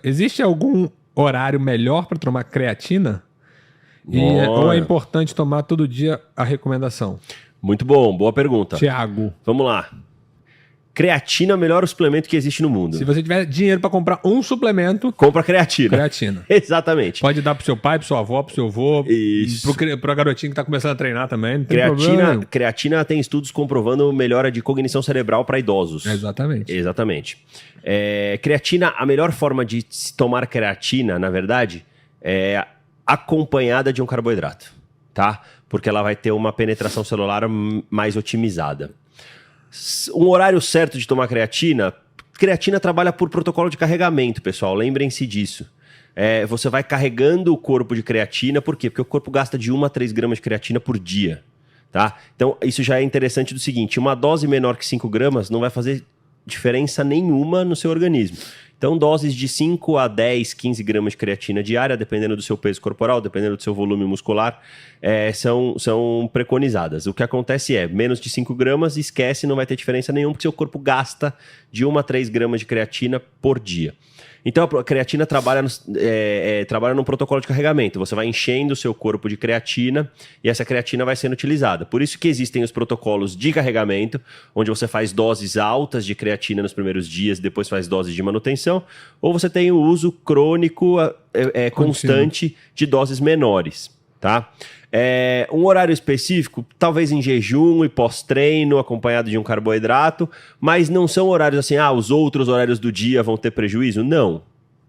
Existe algum horário melhor para tomar creatina? Ou é importante tomar todo dia a recomendação? Muito bom, boa pergunta. Tiago. Vamos lá. Creatina é o melhor suplemento que existe no mundo. Se você tiver dinheiro para comprar um suplemento... Compra creatina. Creatina. Exatamente. Pode dar pro seu pai, pro sua avó, pro seu avô. Isso. Pro garotinho que tá começando a treinar também. Não tem problema. Creatina tem estudos comprovando melhora de cognição cerebral para idosos. Exatamente. Exatamente. Creatina, a melhor forma de se tomar creatina, na verdade, é acompanhada de um carboidrato, tá? Porque ela vai ter uma penetração celular mais otimizada. Um horário certo de tomar creatina trabalha por protocolo de carregamento, pessoal, lembrem-se disso. Você vai carregando o corpo de creatina, por quê? Porque o corpo gasta de 1 a 3 gramas de creatina por dia, tá? Então, isso já é interessante do seguinte, uma dose menor que 5 gramas não vai fazer diferença nenhuma no seu organismo. Então, doses de 5 a 10, 15 gramas de creatina diária, dependendo do seu peso corporal, dependendo do seu volume muscular, são preconizadas. O que acontece menos de 5 gramas, esquece, não vai ter diferença nenhuma, porque seu corpo gasta de 1 a 3 gramas de creatina por dia. Então, a creatina trabalha num protocolo de carregamento. Você vai enchendo o seu corpo de creatina e essa creatina vai sendo utilizada. Por isso que existem os protocolos de carregamento, onde você faz doses altas de creatina nos primeiros dias, depois faz doses de manutenção, ou você tem o uso crônico constante de doses menores, tá? Um horário específico, talvez em jejum e pós-treino, acompanhado de um carboidrato, mas não são horários assim, os outros horários do dia vão ter prejuízo? Não.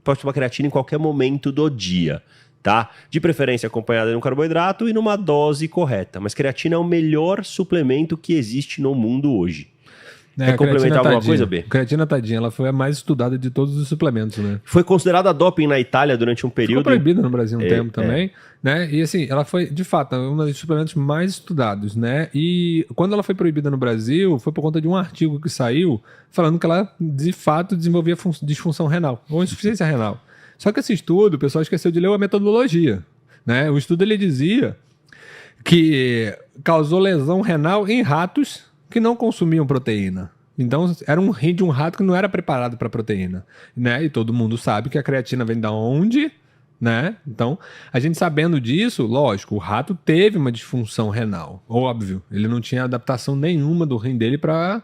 Pode tomar creatina em qualquer momento do dia, tá? De preferência acompanhada de um carboidrato e numa dose correta. Mas creatina é o melhor suplemento que existe no mundo hoje. Quer complementar alguma coisa, B? Creatina, tadinha, ela foi a mais estudada de todos os suplementos, né? Foi considerada doping na Itália durante um período. Ficou proibida no Brasil um tempo também, né? E assim, ela foi, de fato, um dos suplementos mais estudados, né? E quando ela foi proibida no Brasil, foi por conta de um artigo que saiu falando que ela, de fato, desenvolvia disfunção renal, ou insuficiência renal. Só que esse estudo, o pessoal esqueceu de ler a metodologia, né? O estudo, ele dizia que causou lesão renal em ratos que não consumiam proteína. Então, era um rim de um rato que não era preparado para proteína, né? E todo mundo sabe que a creatina vem da onde, né? Então, a gente sabendo disso, lógico, o rato teve uma disfunção renal, óbvio. Ele não tinha adaptação nenhuma do rim dele para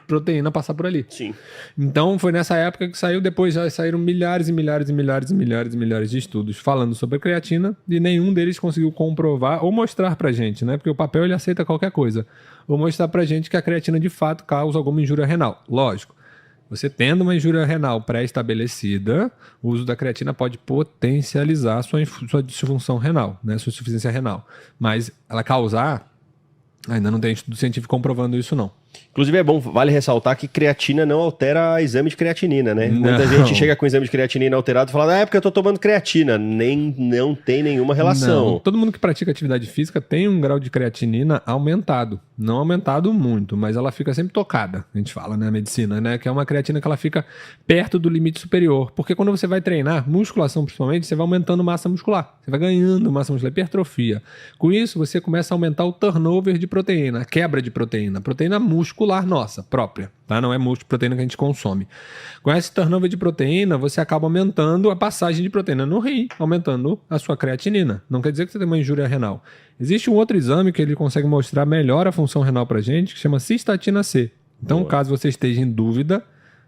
proteína passar por ali. Sim. Então, foi nessa época que saiu, depois já saíram milhares e milhares e milhares e milhares e milhares de estudos falando sobre a creatina e nenhum deles conseguiu comprovar ou mostrar pra gente, né? Porque o papel, ele aceita qualquer coisa. Ou mostrar pra gente que a creatina de fato causa alguma injúria renal. Lógico, você tendo uma injúria renal pré-estabelecida, o uso da creatina pode potencializar sua disfunção renal, né? Sua insuficiência renal. Mas ela causar, ainda não tem estudo científico comprovando isso, não. Inclusive, vale ressaltar que creatina não altera exame de creatinina, né? Não. Muita gente chega com exame de creatinina alterado e fala, é porque eu tô tomando creatina. Não tem nenhuma relação. Não. Todo mundo que pratica atividade física tem um grau de creatinina aumentado. Não aumentado muito, mas ela fica sempre tocada, a gente fala, né, na medicina, né? Que é uma creatina que ela fica perto do limite superior. Porque quando você vai treinar, musculação principalmente, você vai aumentando massa muscular. Você vai ganhando massa muscular, hipertrofia. Com isso, você começa a aumentar o turnover de proteína, a quebra de proteína. Proteína muscular nossa, própria, tá? Não é proteína que a gente consome. Com esse turnover de proteína, você acaba aumentando a passagem de proteína no rim, aumentando a sua creatinina. Não quer dizer que você tem uma injúria renal. Existe um outro exame que ele consegue mostrar melhor a função renal pra gente, que chama cistatina C. Então, caso você esteja em dúvida,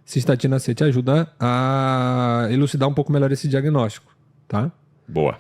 cistatina C te ajuda a elucidar um pouco melhor esse diagnóstico, tá? Boa.